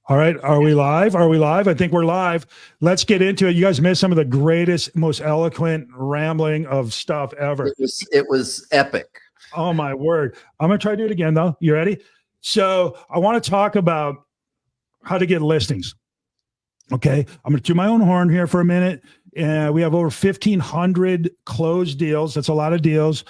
All right. Are we live? Are we live? I think we're live. Let's get into it. You guys missed some of the greatest, most eloquent rambling of stuff ever. It was epic. Oh, my word. I'm going to try to do it again, though. You ready? So I want to talk about how to get listings. Okay. I'm going to do my own horn here for a minute. We have over 1,500 closed deals. That's a lot of deals.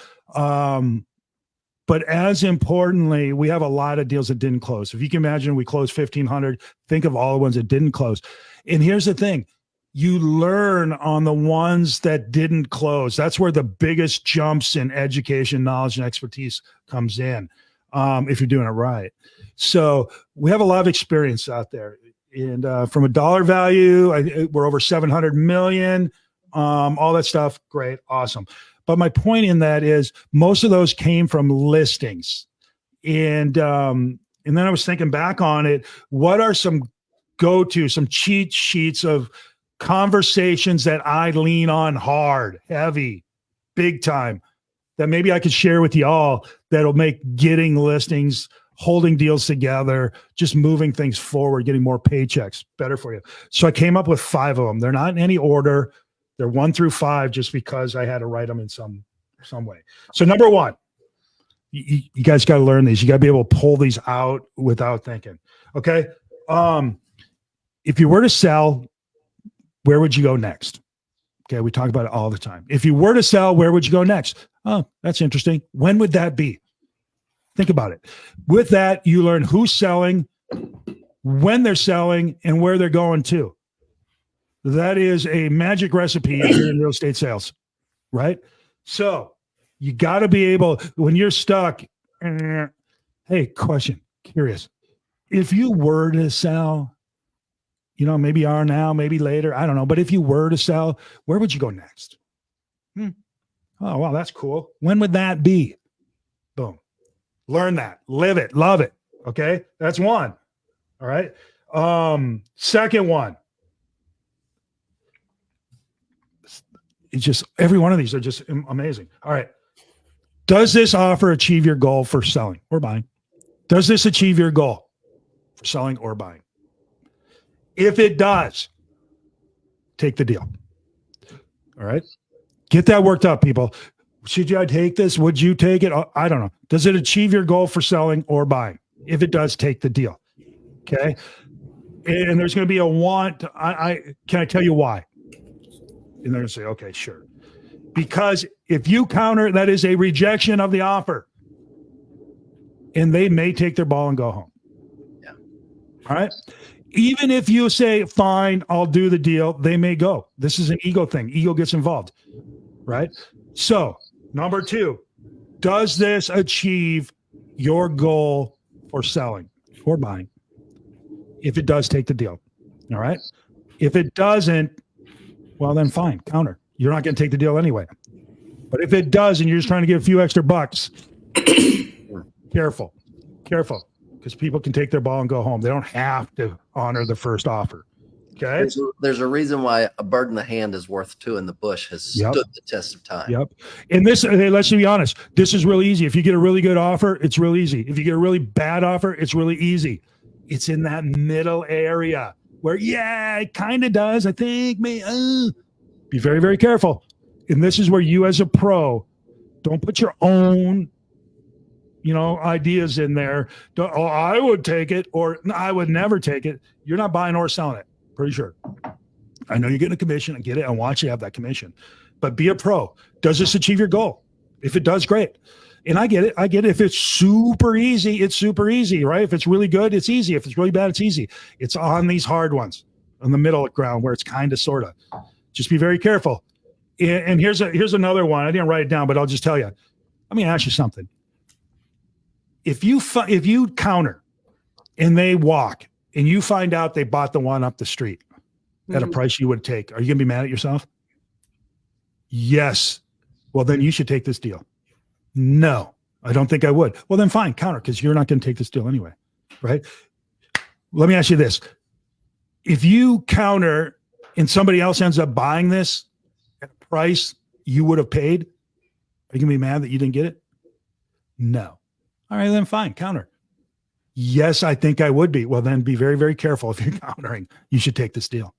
But as importantly, we have a lot of deals that didn't close. If you can imagine, we closed 1,500. Think of all the ones that didn't close. And here's the thing. You learn on the ones that didn't close. That's where the biggest jumps in education, knowledge, and expertise comes in, if you're doing it right. So we have a lot of experience out there. And from a dollar value, we're over 700 million, all that stuff. Great. Awesome. But my point in that is most of those came from listings. And then I was thinking back on it. What are some some cheat sheets of conversations that I lean on hard, heavy, big time, that maybe I could share with you all that'll make getting listings, holding deals together, just moving things forward, getting more paychecks better for you. So I came up with 5 of them. They're not in any order. They're 1 through 5 just because I had to write them in some way. So number 1, you guys got to learn these. You got to be able to pull these out without thinking. Okay. If you were to sell, where would you go next? Okay. We talk about it all the time. If you were to sell, where would you go next? Oh, that's interesting. When would that be? Think about it. With that, you learn who's selling, when they're selling, and where they're going to. That is a magic recipe here in real estate sales, right? So you got to be able, when you're stuck, hey, question, curious. If you were to sell, maybe you are now, maybe later, I don't know. But if you were to sell, where would you go next? Oh, wow, that's cool. When would that be? Boom. Learn that, live it, love it. Okay. That's 1. All right. Second one. It's just every one of these are just amazing. All right. Does this offer achieve your goal for selling or buying? Does this achieve your goal for selling or buying? If it does, take the deal. All right. Get that worked up, people. Should I take this? Would you take it? I don't know. Does it achieve your goal for selling or buying? If it does, take the deal. Okay. And there's going to be a want. Can I tell you why? And they're going to say, okay, sure. Because if you counter, that is a rejection of the offer. And they may take their ball and go home. Yeah. All right. Even if you say, fine, I'll do the deal, they may go. This is an ego thing. Ego gets involved. Right. So number 2, does this achieve your goal for selling or buying? If it does, take the deal. All right. If it doesn't, well, then fine, counter. You're not going to take the deal anyway. But if it does, and you're just trying to get a few extra bucks, careful, because people can take their ball and go home. They don't have to honor the first offer. Okay. There's a reason why a bird in the hand is worth 2 in the bush has stood the test of time. Yep. And this, let's be honest, this is really easy. If you get a really good offer, it's real easy. If you get a really bad offer, it's really easy. It's in that middle area where, it kind of does. I think, be very, very careful. And this is where you as a pro, don't put your own, ideas in there. I would take it, or I would never take it. You're not buying or selling it. Pretty sure. I know you're getting a commission. I get it. I want you to have that commission. But be a pro. Does this achieve your goal? If it does, great. And I get it. If it's super easy, it's super easy, right? If it's really good, it's easy. If it's really bad, it's easy. It's on these hard ones, on the middle ground where it's kind of, sort of. Just be very careful. And here's another one. I didn't write it down, but I'll just tell you. Let me ask you something. If you counter and they walk and you find out they bought the one up the street at a price you would take, are you going to be mad at yourself? Yes. Well, then you should take this deal. No, I don't think I would. Well, then fine, counter, because you're not going to take this deal anyway, right? Let me ask you this. If you counter and somebody else ends up buying this at a price you would have paid, are you going to be mad that you didn't get it? No. All right, then fine, counter. Yes, I think I would be. Well, then be very, very careful if you're countering. You should take this deal.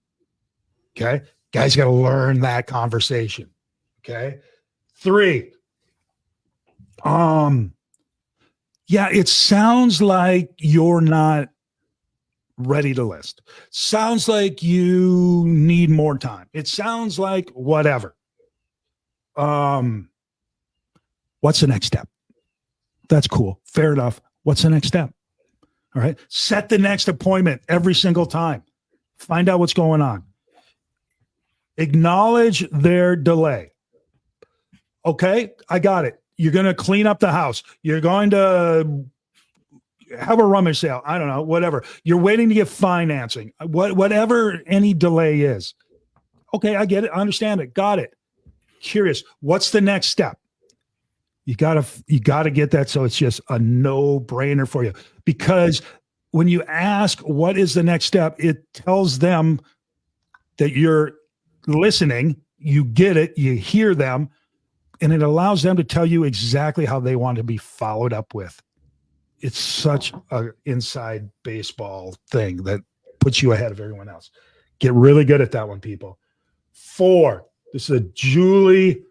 Okay. Guys got to learn that conversation. Okay. 3. Yeah, it sounds like you're not ready to list. Sounds like you need more time. It sounds like whatever. What's the next step? That's cool. Fair enough. What's the next step? All right. Set the next appointment every single time. Find out what's going on. Acknowledge their delay. Okay, I got it. You're going to clean up the house. You're going to have a rummage sale. I don't know, whatever. You're waiting to get financing. Whatever any delay is. Okay, I get it. I understand it. Got it. Curious. What's the next step? You gotta get that so it's just a no-brainer for you. Because when you ask what is the next step, it tells them that you're listening, you get it, you hear them, and it allows them to tell you exactly how they want to be followed up with. It's such an inside baseball thing that puts you ahead of everyone else. Get really good at that one, people. 4. This is a Julie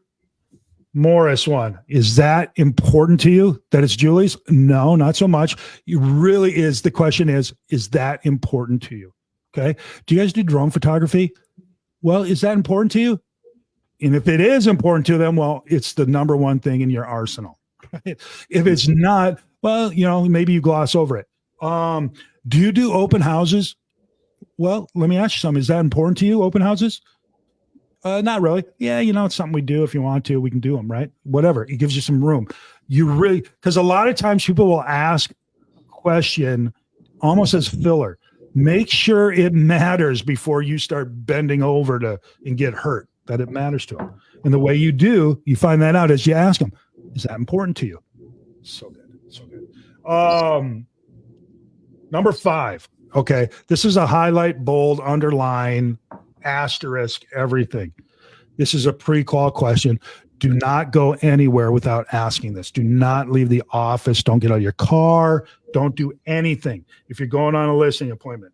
Morris one. Is that important to you that it's Julie's? No, not so much. It really is. The question is that important to you? Okay. Do you guys do drone photography? Well, is that important to you? And if it is important to them, well, it's the number one thing in your arsenal. Right? If it's not, well, maybe you gloss over it. Do you do open houses? Well, let me ask you something. Is that important to you, open houses? Not really. Yeah, it's something we do. If you want to, we can do them, right? Whatever. It gives you some room. Because a lot of times people will ask a question almost as filler. Make sure it matters before you start bending over and get hurt, that it matters to them. And the way you find that out as you ask them, is that important to you? So good. So good. Number 5. Okay. This is a highlight, bold, underline, asterisk, everything. This is a pre-call question. Do not go anywhere without asking this. Do not leave the office. Don't get out of your car. Don't do anything. If you're going on a listing appointment.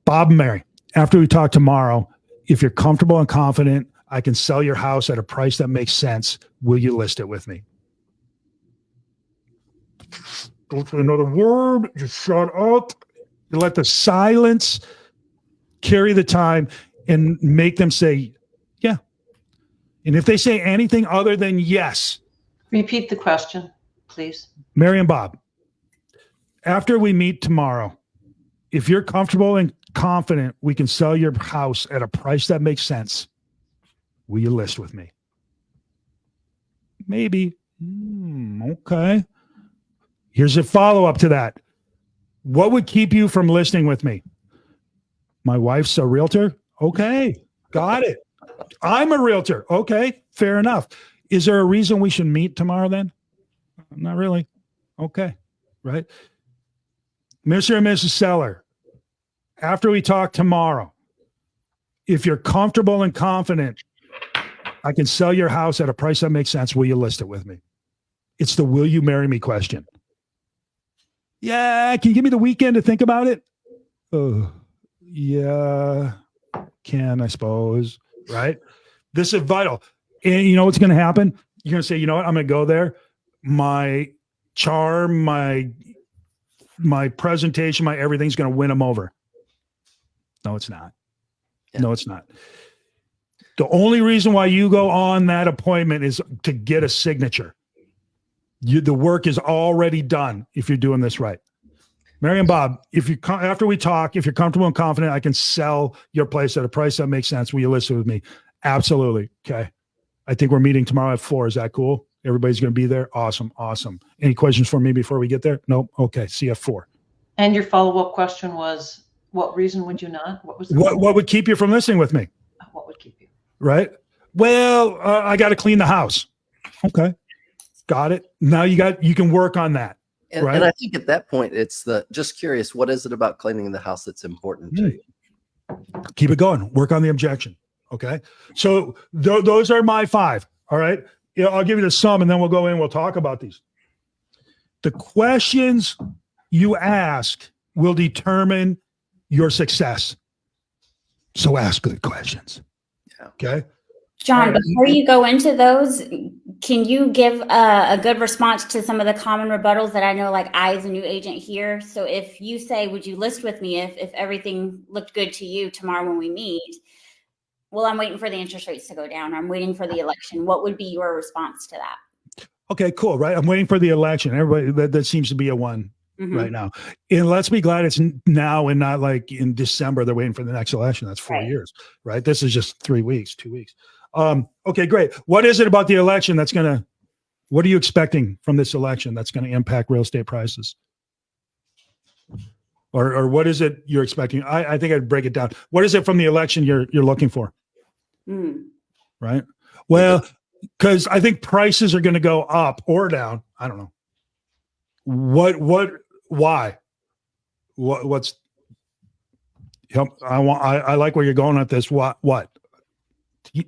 Bob and Mary, after we talk tomorrow, if you're comfortable and confident, I can sell your house at a price that makes sense. Will you list it with me? Don't say another word. Just shut up. You let the silence carry the time and make them say, yeah. And if they say anything other than yes. Repeat the question, please. Mary and Bob, after we meet tomorrow, if you're comfortable and confident we can sell your house at a price that makes sense, will you list with me? Maybe. Okay. Here's a follow-up to that. What would keep you from listing with me? My wife's a realtor. Okay. Got it. I'm a realtor. Okay. Fair enough. Is there a reason we should meet tomorrow then? Not really. Okay. Right. Mr. and Mrs. Seller, after we talk tomorrow, if you're comfortable and confident, I can sell your house at a price that makes sense. Will you list it with me? It's the will you marry me question. Yeah. Can you give me the weekend to think about it? Yeah, can, I suppose, right? This is vital. And you know what's going to happen? You're going to say, you know what? I'm going to go there. My charm, my presentation, my everything's going to win them over. No, it's not. Yeah. No, it's not. The only reason why you go on that appointment is to get a signature. The work is already done if you're doing this right. Mary and Bob, after we talk, if you're comfortable and confident, I can sell your place at a price that makes sense. Will you list it with me? Absolutely. Okay. I think we're meeting tomorrow at 4. Is that cool? Everybody's going to be there. Awesome. Awesome. Any questions for me before we get there? Nope. Okay. See you at 4. And your follow-up question was, what reason would you not? What would keep you from listing with me? What would keep you? Right. Well, I got to clean the house. Okay. Got it. Now you can work on that. And I think at that point, it's just curious, what is it about cleaning the house that's important to you? Keep it going. Work on the objection. Okay. So those are my 5. All right. I'll give you the sum and then we'll go in and we'll talk about these. The questions you ask will determine your success. So ask good questions. Yeah. Okay. John, before you go into those, can you give a good response to some of the common rebuttals that I know, like I, as a new agent here? So if you say, would you list with me if everything looked good to you tomorrow when we meet? Well, I'm waiting for the interest rates to go down. I'm waiting for the election. What would be your response to that? Okay, cool. Right. I'm waiting for the election. Everybody, that seems to be a one right now. And let's be glad it's now and not like in December. They're waiting for the next election. That's 4 years, right? This is just 3 weeks, 2 weeks. Okay, great. What is it about the election what are you expecting from this election that's going to impact real estate prices? Or what is it you're expecting? I think I'd break it down. What is it from the election you're looking for? Right. Well, because I think prices are going to go up or down. I don't know. Why? What's help? I like where you're going at this. What?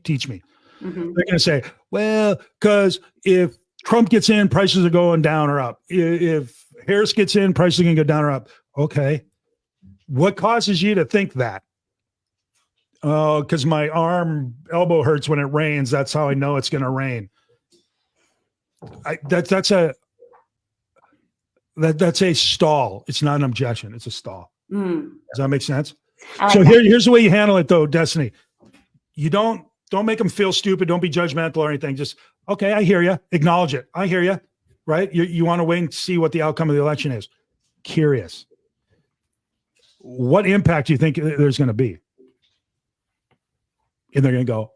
Teach me. They're going to say, well, because if Trump gets in, prices are going down or up. If Harris gets in, prices are going to go down or up. Okay. What causes you to think that? Oh, because my elbow hurts when it rains. That's how I know it's going to rain. That's a stall. It's not an objection. It's a stall. Does that make sense? So here's the way you handle it, though, Destiny. You don't make them feel stupid. Don't be judgmental or anything. Just, okay, I hear you. Acknowledge it. I hear you. Right? You want to wait and see what the outcome of the election is. Curious. What impact do you think there's going to be? And they're going to go,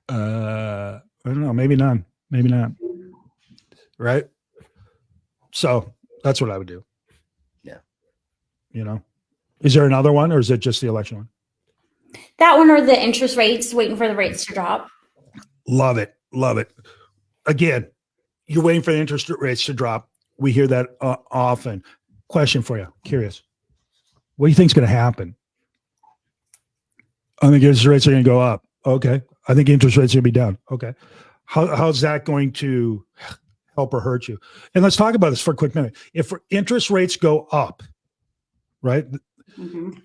I don't know, maybe none, maybe not. Right? So that's what I would do. Yeah. Is there another one or is it just the election one? That one or the interest rates, waiting for the rates to drop. Love it. Love it. Again, you're waiting for the interest rates to drop. We hear that often. Question for you. Curious. What do you think is going to happen? I think interest rates are going to go up. Okay. I think interest rates are going to be down. Okay. How's that going to help or hurt you? And let's talk about this for a quick minute. If interest rates go up, right,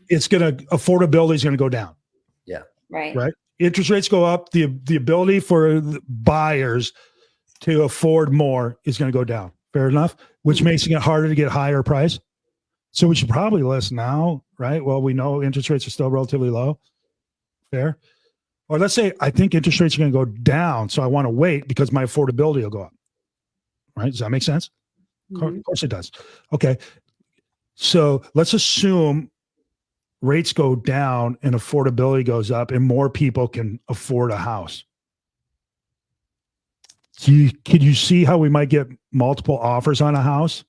it's going to, affordability is going to go down. Yeah. Right. Interest rates go up. The ability for the buyers to afford more is going to go down. Fair enough. Which makes it harder to get higher price. So we should probably list now, right? Well, we know interest rates are still relatively low. Fair. Or let's say I think interest rates are going to go down, so I want to wait because my affordability will go up. Right? Does that make sense? Of course it does. Okay. So let's assume rates go down and affordability goes up and more people can afford a house. Could you see how we might get multiple offers on a house?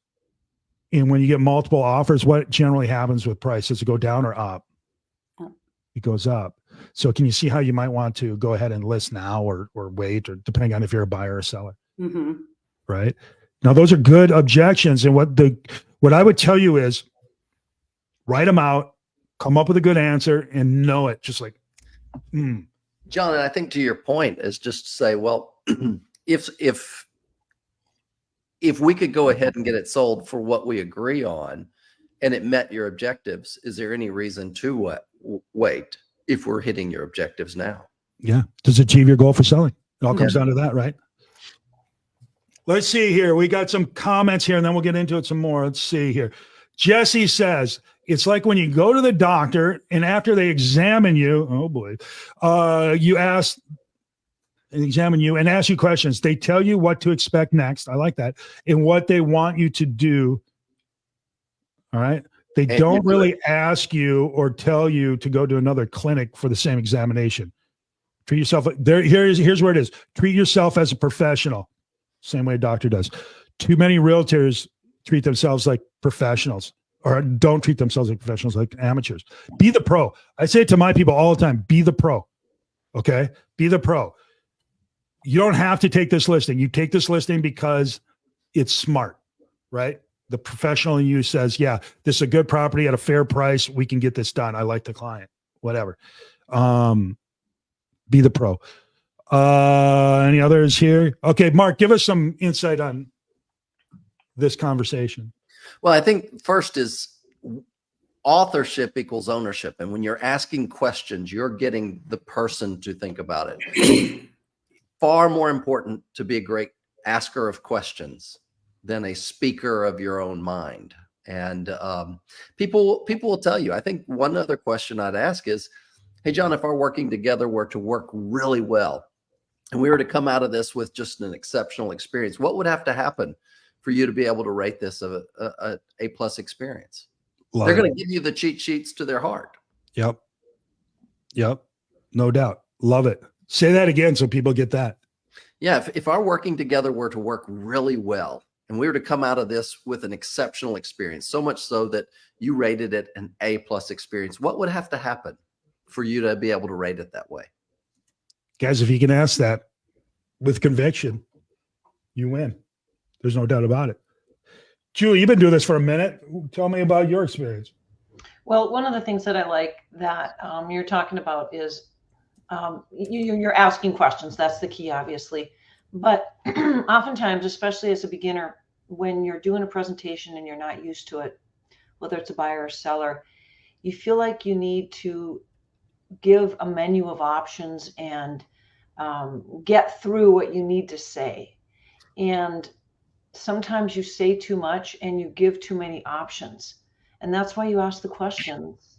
And when you get multiple offers, what generally happens with price? Does it go down or up? It goes up. So can you see how you might want to go ahead and list now or wait, or depending on if you're a buyer or seller? Right. Now, those are good objections. And what I would tell you is write them out, come up with a good answer, and know it. Just like, John, and I think to your point is just to say, well, if we could go ahead and get it sold for what we agree on and it met your objectives, is there any reason to wait if we're hitting your objectives now? Yeah. Does it achieve your goal for selling? It all comes down to that, right? Let's see here. We got some comments here and then we'll get into it some more. Let's see here. Jesse says, it's like when you go to the doctor and after they examine you, oh boy, examine you and ask you questions. They tell you what to expect next. I like that. And what they want you to do. All right. They don't really ask you or tell you to go to another clinic for the same examination. Treat yourself. Here's where it is. Treat yourself as a professional. Same way a doctor does. Too many realtors treat themselves like professionals or don't treat themselves like professionals, like amateurs. Be the pro. I say it to my people all the time. Be the pro. Okay. Be the pro. You don't have to take this listing. You take this listing because it's smart, right? The professional in you says, yeah, this is a good property at a fair price. We can get this done. I like the client, whatever. Be the pro. Any others here? Okay, Mark, give us some insight on this conversation? Well, I think first is authorship equals ownership. And when you're asking questions, you're getting the person to think about it. Far more important to be a great asker of questions than a speaker of your own mind. And people will tell you. I think one other question I'd ask is, hey, John, if our working together were to work really well and we were to come out of this with just an exceptional experience, what would have to happen for you to be able to rate this a plus experience? Love They're it. going to give you the cheat sheets to their heart. Yep. No doubt. Love it. Say that again so people get that. Yeah. If our working together were to work really well and we were to come out of this with an exceptional experience, so much so that you rated it an A+ experience, what would have to happen for you to be able to rate it that way? Guys, if you can ask that with conviction, you win. There's no doubt about it. Julie, you've been doing this for a minute. Tell me about your experience. Well, one of the things that I like that you're talking about is you're asking questions. That's the key, obviously. But oftentimes, especially as a beginner, when you're doing a presentation and you're not used to it, whether it's a buyer or seller, you feel like you need to give a menu of options and get through what you need to say. And sometimes you say too much and you give too many options. And that's why you ask the questions.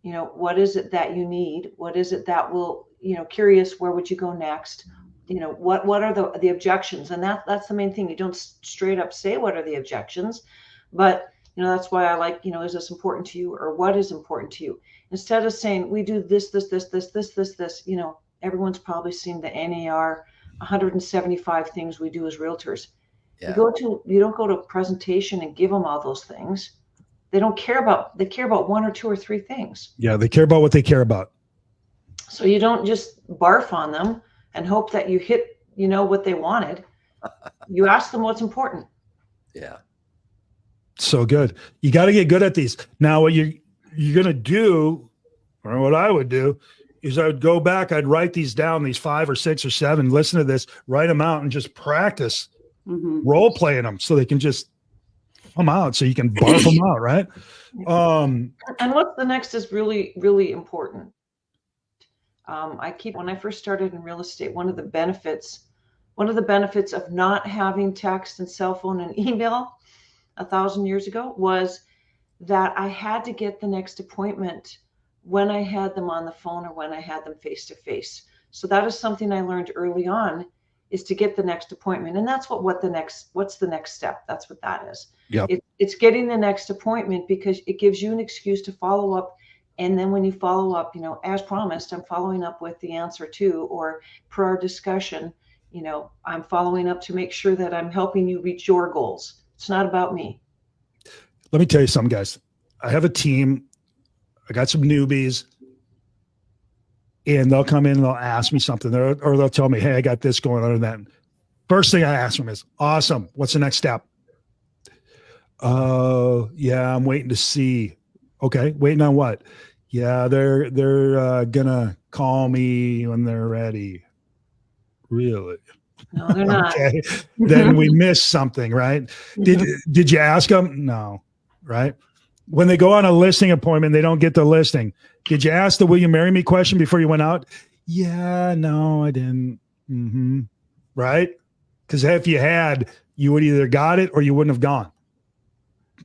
You know, what is it that you need? What is it that will, curious, where would you go next? What are the objections? And that's the main thing. You don't straight up say what are the objections, but that's why I like, is this important to you, or what is important to you? Instead of saying we do this, everyone's probably seen the NAR 175 things we do as realtors. Yeah. You don't go to a presentation and give them all those things. They care about one or two or three things. Yeah, they care about what they care about. So you don't just barf on them and hope that you hit, what they wanted. You ask them what's important. Yeah. So good. You got to get good at these. Now, what you're going to do, or what I would do, is I would go back, I'd write these down, these 5 or 6 or 7, listen to this, write them out, and just practice role playing them so they can just come out, so you can barf them out, right? And what's the next is really, really important. When I first started in real estate, one of the benefits of not having text and cell phone and email 1,000 years ago was that I had to get the next appointment when I had them on the phone or when I had them face to face. So that is something I learned early on, is to get the next appointment. And that's what's the next step. That's what that is. Yep. It's getting the next appointment, because it gives you an excuse to follow up. And then when you follow up, as promised, I'm following up with the answer to, or per our discussion, I'm following up to make sure that I'm helping you reach your goals. It's not about me. Let me tell you something, guys. I have a team. I got some newbies, and they'll come in and they'll ask me something, or they'll tell me, hey, I got this going on and that. First thing I ask them is, awesome, what's the next step? Yeah, I'm waiting to see. Okay, waiting on what? Yeah, they're gonna call me when they're ready. Really? No, they're not. Okay. Then we missed something, right? Did you ask them? No, right? When they go on a listing appointment, they don't get the listing. Did you ask the "Will you marry me" question before you went out? Yeah, no, I didn't. Right? Because if you had, you would either got it or you wouldn't have gone.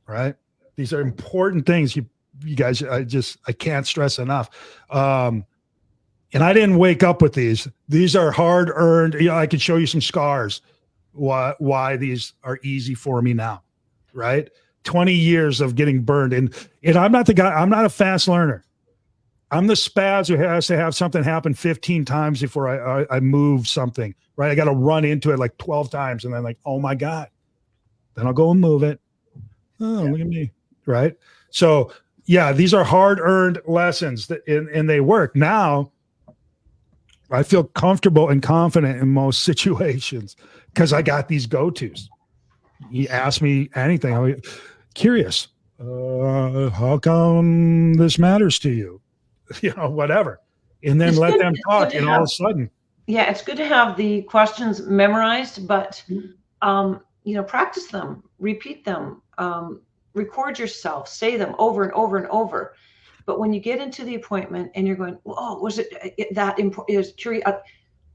Right? These are important things. You guys, I can't stress enough. And I didn't wake up with these. These are hard earned. I could show you some scars why these are easy for me now. Right? 20 years of getting burned. And I'm not the guy, I'm not a fast learner. I'm the spaz who has to have something happen 15 times before I move something, right? I got to run into it like 12 times and then like, oh my God, then I'll go and move it. Oh, look at me. Right. So yeah, these are hard-earned lessons and they work. Now I feel comfortable and confident in most situations because I got these go-tos. You ask me anything, I'm curious. How come this matters to you? Whatever. And then let them talk, and all of a sudden. Yeah, it's good to have the questions memorized, but practice them, repeat them, record yourself, say them over and over and over. But when you get into the appointment and you're going, oh, was it that important? Is curious?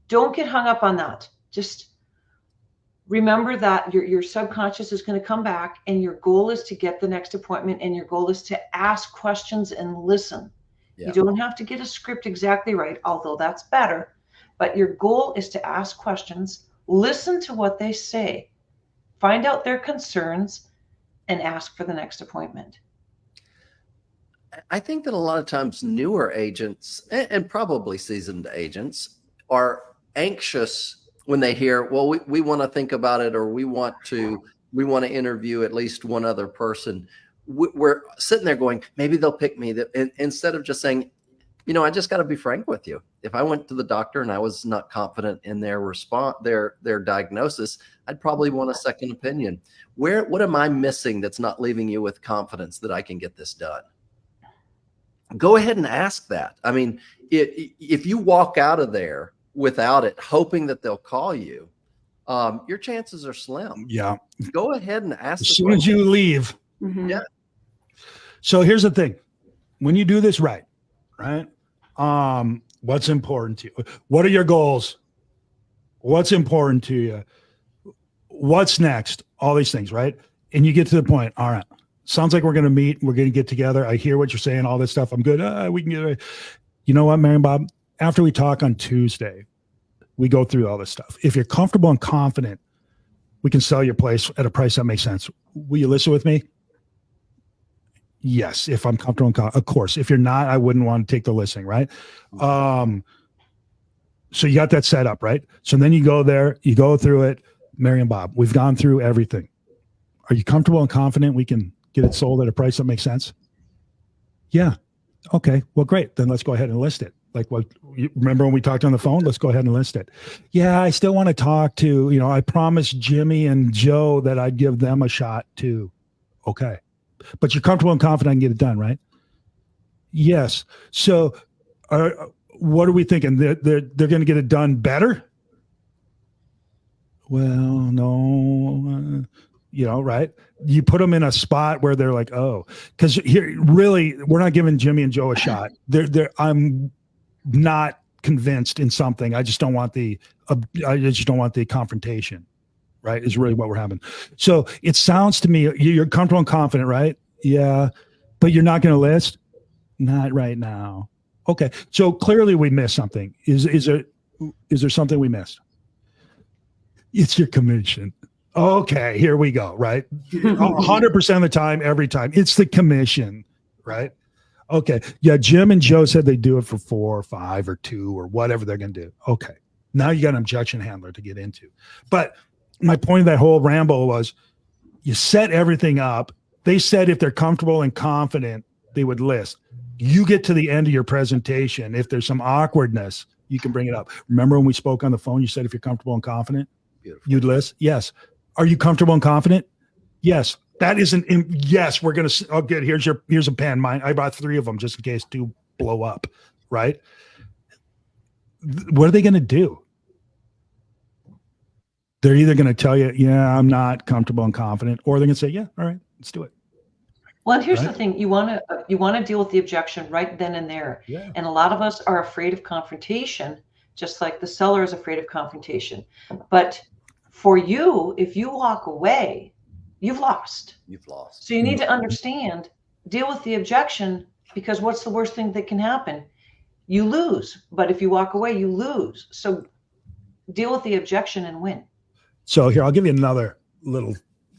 Don't get hung up on that. Just remember that your subconscious is going to come back, and your goal is to get the next appointment, and your goal is to ask questions and listen. Yeah. You don't have to get a script exactly right, although that's better. But your goal is to ask questions, listen to what they say, find out their concerns, and ask for the next appointment. I think that a lot of times newer agents and probably seasoned agents are anxious when they hear, well, we want to think about it, or we want to interview at least one other person. We're sitting there going, maybe they'll pick me. Instead of just saying, I just got to be frank with you. If I went to the doctor and I was not confident in their response, their diagnosis, I'd probably want a second opinion. What am I missing that's not leaving you with confidence that I can get this done? Go ahead and ask that. I mean, if you walk out of there without it, hoping that they'll call you, your chances are slim. Yeah. Go ahead and ask. As soon as you leave. Mm-hmm. Yeah. So here's the thing. When you do this right? What's important to you? What are your goals? What's important to you? What's next? All these things, right? And you get to the point. All right. Sounds like we're going to meet. We're going to get together. I hear what you're saying, all this stuff. I'm good. We can get it. You know what, Mary and Bob? After we talk on Tuesday, we go through all this stuff. If you're comfortable and confident, we can sell your place at a price that makes sense. Will you listen with me? Yes. If I'm comfortable and of course. If you're not, I wouldn't want to take the listing, right? So you got that set up, right? So then you go there, you go through it. Mary and Bob, we've gone through everything. Are you comfortable and confident we can get it sold at a price that makes sense? Yeah. Okay. Well, great. Then let's go ahead and list it. Like what you remember when we talked on the phone? Let's go ahead and list it. Yeah. I still want to talk to, I promised Jimmy and Joe that I'd give them a shot too. Okay. But you're comfortable and confident I can get it done, right? Yes. So what are we thinking? They're going to get it done better? Well, no, right? You put them in a spot where they're like, oh, because here, really, we're not giving Jimmy and Joe a shot. I'm not convinced in something. I just don't want the confrontation, right? Is really what we're having. So it sounds to me, you're comfortable and confident, right? Yeah. But you're not going to list? Not right now. Okay. So clearly we missed something. Is there something we missed? It's your commission. Okay, here we go, right? 100% of the time, every time, it's the commission, right? Okay, yeah, Jim and Joe said they do it for 4 or 5 or 2 or whatever they're going to do. Okay, now you got an objection handler to get into. But my point of that whole ramble was you set everything up. They said if they're comfortable and confident, they would list. You get to the end of your presentation. If there's some awkwardness, you can bring it up. Remember when we spoke on the phone, you said if you're comfortable and confident, beautiful, you'd list? Yes. Are you comfortable and confident? Yes. That isn't. Yes, we're gonna. Oh, good. Here's a pen. Mine. I bought 3 of them just in case 2 blow up. Right. What are they gonna do? They're either gonna tell you, yeah, I'm not comfortable and confident, or they're gonna say, yeah, all right, let's do it. Well, and here's the thing: you want to deal with the objection right then and there. Yeah. And a lot of us are afraid of confrontation, just like the seller is afraid of confrontation. But for you, if you walk away, you've lost. You've lost. So you need to understand, deal with the objection, because what's the worst thing that can happen? You lose. But if you walk away, you lose. So deal with the objection and win. So here, I'll give you another little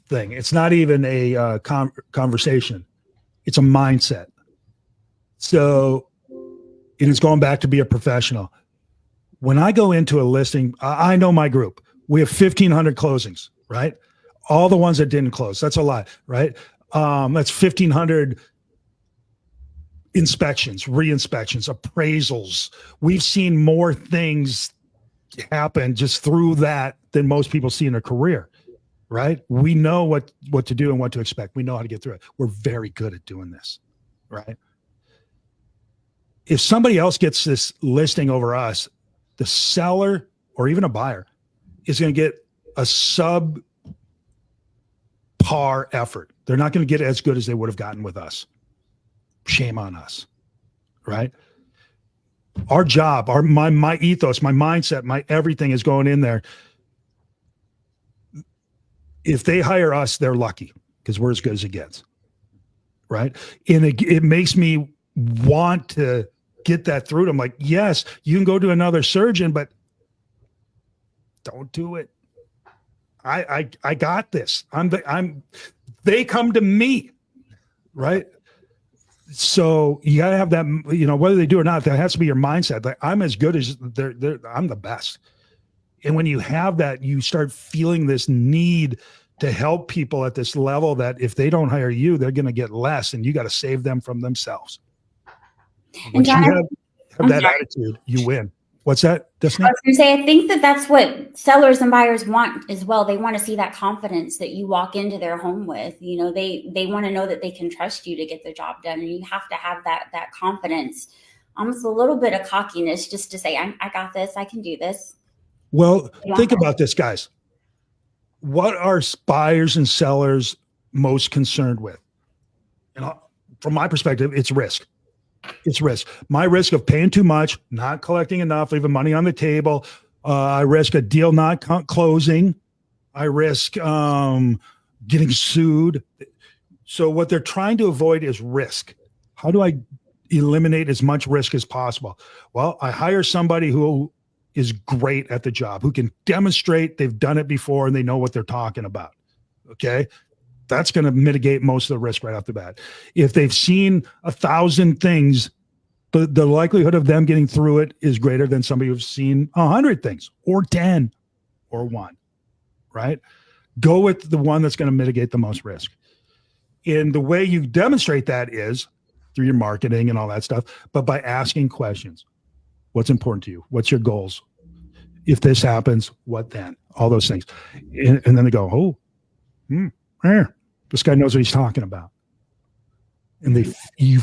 thing. It's not even a conversation. It's a mindset. So it is going back to be a professional. When I go into a listing, I know my group. We have 1,500 closings, right? All the ones that didn't close. That's a lot, right? That's 1,500 inspections, re-inspections, appraisals. We've seen more things happen just through that than most people see in a career, right? We know what to do and what to expect. We know how to get through it. We're very good at doing this, right? If somebody else gets this listing over us, the seller or even a buyer is going to get a sub par effort. They're not going to get as good as they would have gotten with us. Shame on us, right? Our job, my ethos, my mindset, my everything is going in there. If they hire us, they're lucky because we're as good as it gets, right? And it makes me want to get that through to them. Like, yes, you can go to another surgeon, but don't do it. I got this. They come to me, right? So you gotta have that, whether they do or not, that has to be your mindset. Like, I'm as good as I'm the best. And when you have that, you start feeling this need to help people at this level that if they don't hire you, they're going to get less, and you got to save them from themselves. Once John, you have that attitude, you win. What's that, Destiny? I was going to say, I think that's what sellers and buyers want as well. They want to see that confidence that you walk into their home with. They want to know that they can trust you to get the job done, and you have to have that confidence, almost a little bit of cockiness, just to say, I got this, I can do this. Well, think about this, guys. What are buyers and sellers most concerned with? And from my perspective, it's risk. It's risk. My risk of paying too much, not collecting enough, leaving money on the table. I risk a deal not closing. I risk getting sued. So what they're trying to avoid is risk. How do I eliminate as much risk as possible? Well, I hire somebody who is great at the job, who can demonstrate they've done it before and they know what they're talking about. Okay. That's going to mitigate most of the risk right off the bat. If they've seen 1,000 things, the likelihood of them getting through it is greater than somebody who's seen 100 things or 10 or 1, right? Go with the one that's going to mitigate the most risk. And the way you demonstrate that is through your marketing and all that stuff, but by asking questions. What's important to you? What's your goals? If this happens, what then? All those things. And then they go, this guy knows what he's talking about. And you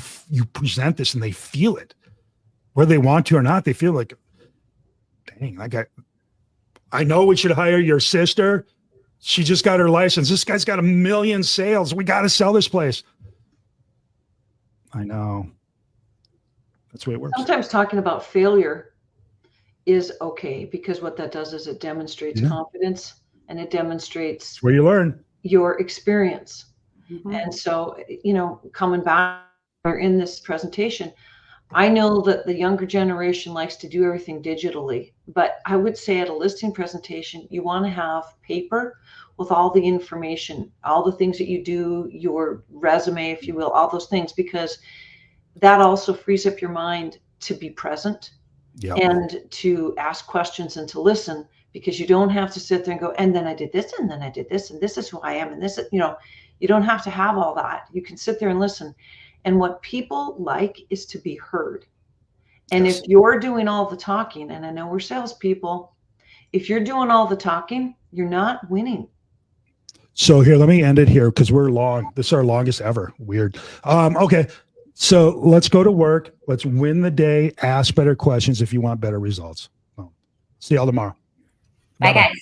present this and they feel it. Whether they want to or not, they feel like, dang, that guy, I know we should hire your sister. She just got her license. This guy's got 1 million sales. We got to sell this place. I know. That's the way it works. Sometimes talking about failure is okay, because what that does is it demonstrates confidence, and it demonstrates That's where you learn your experience. Mm-hmm. And so, coming back, we're in this presentation, I know that the younger generation likes to do everything digitally, but I would say at a listing presentation, you want to have paper with all the information, all the things that you do, your resume, if you will, all those things, because that also frees up your mind to be present and to ask questions and to listen, because you don't have to sit there and go, and then I did this, and then I did this, and this is who I am, and this is, you don't have to have all that. You can sit there and listen. And what people like is to be heard. And if you're doing all the talking, and I know we're salespeople, if you're doing all the talking, you're not winning. So here, let me end it here because we're long. This is our longest ever. Weird. Okay. So let's go to work. Let's win the day. Ask better questions if you want better results. See y'all tomorrow. Bye, guys.